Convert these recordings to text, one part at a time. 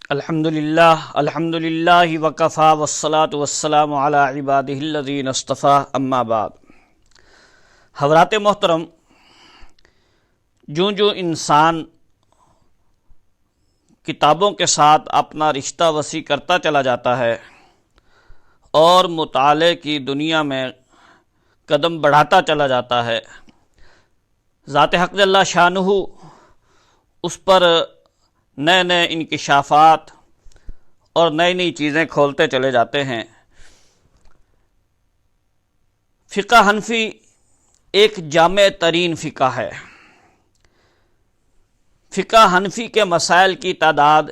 الحمدللہ وکفا والصلاة والسلام علی عبادہ الذین اصطفی اما بعد۔ حضرات محترم، جو انسان کتابوں کے ساتھ اپنا رشتہ وسیع کرتا چلا جاتا ہے اور مطالعے کی دنیا میں قدم بڑھاتا چلا جاتا ہے، ذات حق جل شانہ اس پر نئے نئے انکشافات اور نئی نئی چیزیں کھولتے چلے جاتے ہیں۔ فقہ حنفی ایک جامع ترین فقہ ہے۔ فقہ حنفی کے مسائل کی تعداد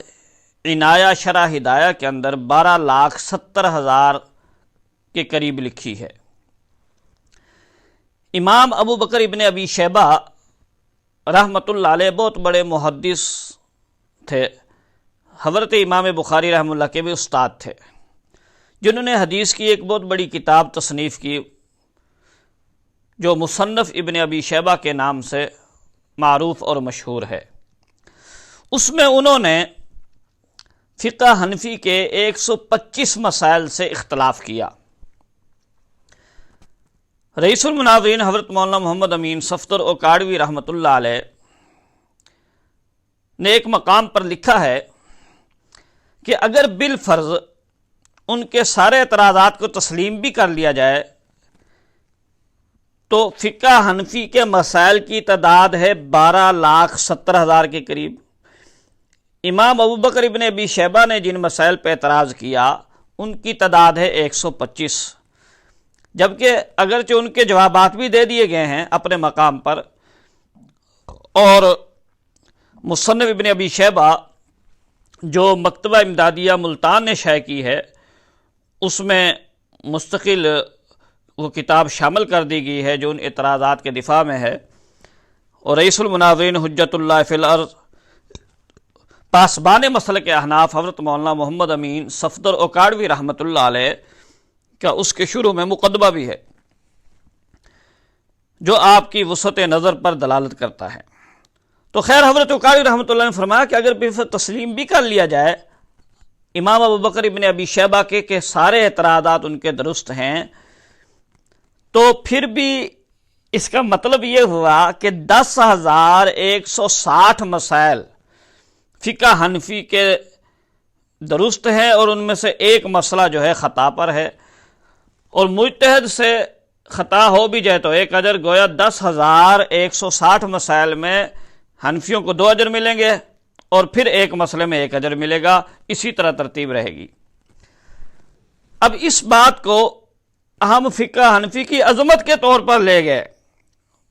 عنایہ شرح ہدایہ کے اندر 12,70,000 کے قریب لکھی ہے۔ امام ابو بکر ابن ابی شیبہ رحمۃ اللہ علیہ بہت بڑے محدث تھے، حضرت امام بخاری رحمہ اللہ کے بھی استاد تھے، جنہوں نے حدیث کی ایک بہت بڑی کتاب تصنیف کی جو مصنف ابن ابی شیبہ کے نام سے معروف اور مشہور ہے۔ اس میں انہوں نے فقہ حنفی کے 125 مسائل سے اختلاف کیا۔ رئیس المناظرین حضرت مولانا محمد امین صفدر اوکاڑوی رحمۃ اللہ علیہ نے ایک مقام پر لکھا ہے کہ اگر بالفرض ان کے سارے اعتراضات کو تسلیم بھی کر لیا جائے تو فقہ حنفی کے مسائل کی تعداد ہے 12,70,000 کے قریب۔ امام ابو بکر ابن ابی شیبہ نے جن مسائل پہ اعتراض کیا ان کی تعداد ہے 125، جبکہ اگرچہ ان کے جوابات بھی دے دیے گئے ہیں اپنے مقام پر، اور مصنف ابن ابی شیبہ جو مکتبہ امدادیہ ملتان نے شائع کی ہے اس میں مستقل وہ کتاب شامل کر دی گئی ہے جو ان اعتراضات کے دفاع میں ہے، اور رئیس المناظرین حجت اللہ فی الارض پاسبان مسلک احناف حضرت مولانا محمد امین صفدر اوکاڑوی رحمۃ اللہ علیہ کا اس کے شروع میں مقدمہ بھی ہے جو آپ کی وسعت نظر پر دلالت کرتا ہے۔ تو خیر، حضرت اوکاڑوی رحمۃ اللہ نے فرمایا کہ اگر تسلیم بھی کر لیا جائے امام ابو بکر ابن ابی شیبہ کے سارے اعتراضات ان کے درست ہیں، تو پھر بھی اس کا مطلب یہ ہوا کہ 10,160 مسائل فقہ حنفی کے درست ہیں اور ان میں سے ایک مسئلہ جو ہے خطا پر ہے، اور مجتہد سے خطا ہو بھی جائے تو ایک اجر، گویا 10,160 مسائل میں حنفیوں کو 2 اجر ملیں گے اور پھر ایک مسئلے میں 1 اجر ملے گا، اسی طرح ترتیب رہے گی۔ اب اس بات کو ہم فقہ حنفی کی عظمت کے طور پر لے گئے،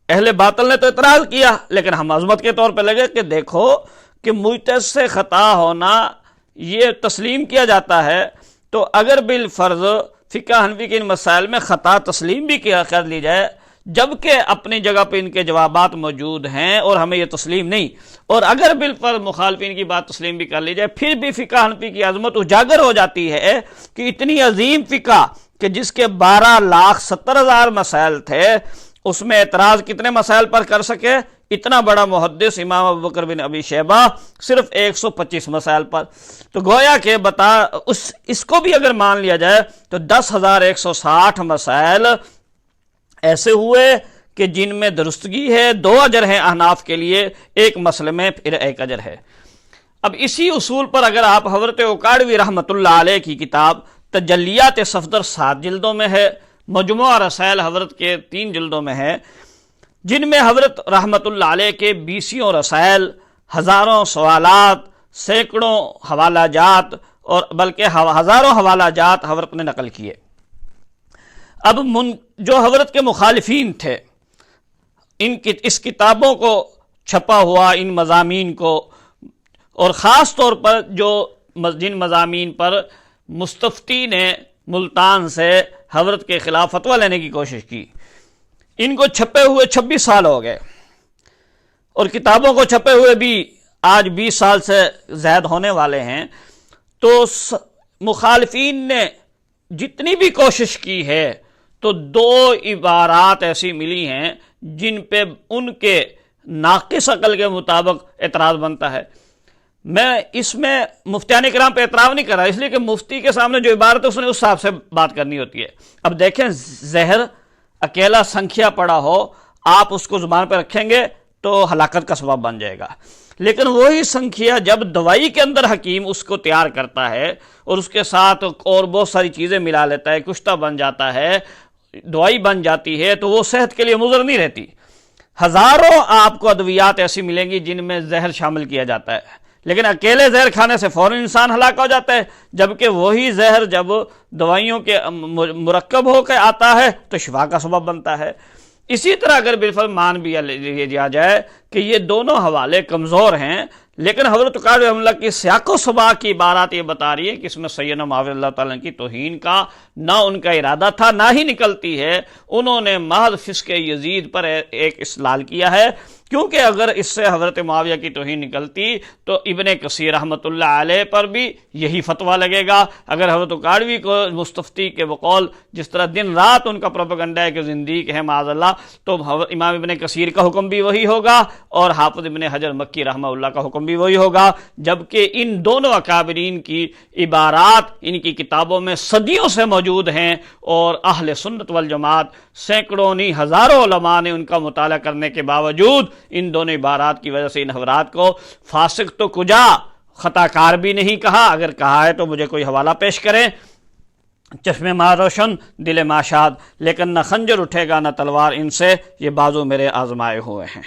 اہل باطل نے تو اعتراض کیا لیکن ہم عظمت کے طور پر لے گئے کہ دیکھو کہ مجتہد سے خطا ہونا یہ تسلیم کیا جاتا ہے، تو اگر بالفرض فقہ حنفی کے ان مسائل میں خطا تسلیم بھی کر لی جائے جبکہ اپنی جگہ پہ ان کے جوابات موجود ہیں اور ہمیں یہ تسلیم نہیں، اور اگر بالفرض مخالفین کی بات تسلیم بھی کر لی جائے پھر بھی فقہ حنفی کی عظمت اجاگر ہو جاتی ہے کہ اتنی عظیم فقہ کہ جس کے 12,70,000 مسائل تھے اس میں اعتراض کتنے مسائل پر کر سکے؟ اتنا بڑا محدث امام ابو بکر بن ابی شیبہ صرف 125 مسائل پر۔ تو گویا کہ اس کو بھی اگر مان لیا جائے تو 10,160 مسائل ایسے ہوئے کہ جن میں درستگی ہے، 2 اجر ہیں احناف کے لیے، ایک مسئلے میں پھر 1 اجر ہے۔ اب اسی اصول پر اگر آپ حضرت اوکاڑوی رحمۃ اللہ علیہ کی کتاب تجلیات صفدر 7 جلدوں میں ہے، مجموعہ رسائل حضرت کے 3 جلدوں میں ہے، جن میں حضرت رحمۃ اللہ علیہ کے 20 رسائل، ہزاروں سوالات، سینکڑوں حوالہ جات اور بلکہ ہزاروں حوالہ جات حضرت نے نقل کیے۔ اب جو حضرت کے مخالفین تھے اس کتابوں کو چھپا ہوا ان مضامین کو، اور خاص طور پر جن مضامین پر مستفتی نے ملتان سے حضرت کے خلاف فتویٰ لینے کی کوشش کی، ان کو چھپے ہوئے 26 سال ہو گئے، اور کتابوں کو چھپے ہوئے بھی آج 20 سال سے زائد ہونے والے ہیں۔ تو مخالفین نے جتنی بھی کوشش کی ہے تو 2 عبارات ایسی ملی ہیں جن پہ ان کے ناقص عقل کے مطابق اعتراض بنتا ہے۔ میں اس میں مفتیان کرام پہ اعتراض نہیں کر رہا، اس لیے کہ مفتی کے سامنے جو عبارت ہے اس نے اس حساب سے بات کرنی ہوتی ہے۔ اب دیکھیں، زہر اکیلا سنکھیا پڑا ہو، آپ اس کو زبان پہ رکھیں گے تو ہلاکت کا سبب بن جائے گا، لیکن وہی سنکھیا جب دوائی کے اندر حکیم اس کو تیار کرتا ہے اور اس کے ساتھ اور بہت ساری چیزیں ملا لیتا ہے، کشتہ بن جاتا ہے، دوائی بن جاتی ہے، تو وہ صحت کے لیے مضر نہیں رہتی۔ ہزاروں آپ کو ادویات ایسی ملیں گی جن میں زہر شامل کیا جاتا ہے، لیکن اکیلے زہر کھانے سے فوراً انسان ہلاک ہو جاتا ہے، جبکہ وہی زہر جب دوائیوں کے مرکب ہو کے آتا ہے تو شفا کا سبب بنتا ہے۔ اسی طرح اگر بالفعل مان بھی لیا جائے کہ یہ دونوں حوالے کمزور ہیں، لیکن حضرت قاضی رحمہ اللہ کی سیاق و سباق کی عبارات یہ بتا رہی ہے کہ اس میں سیدنا معاویہ اللہ تعالیٰ کی توہین کا نہ ان کا ارادہ تھا، نہ ہی نکلتی ہے، انہوں نے محض فسق یزید پر ایک استدلال کیا ہے، کیونکہ اگر اس سے حضرت معاویہ کی توہین نکلتی تو ابن کثیر رحمۃ اللہ علیہ پر بھی یہی فتویٰ لگے گا۔ اگر حضرت قاضی کو مستفتی کے بقول جس طرح دن رات ان کا پروپیگنڈا ہے کہ زندیق ہے معاذ اللہ، تو امام ابن کثیر کا حکم بھی وہی ہوگا اور حافظ ابن حجر مکی رحمہ اللہ کا حکم بھی وہی ہوگا، جبکہ ان دونوں اکابرین کی عبارات ان کی کتابوں میں صدیوں سے موجود ہیں، اور اہل سنت والجماعت سینکڑوں نہیں ہزاروں علماء نے ان کا مطالعہ کرنے کے باوجود ان دونوں عبارات کی وجہ سے ان حضرات کو فاسق تو کجا خطا کار بھی نہیں کہا، اگر کہا ہے تو مجھے کوئی حوالہ پیش کریں۔ چشم ماں روشن دل ماں شاد، لیکن نہ خنجر اٹھے گا نہ تلوار ان سے، یہ بازو میرے آزمائے ہوئے ہیں۔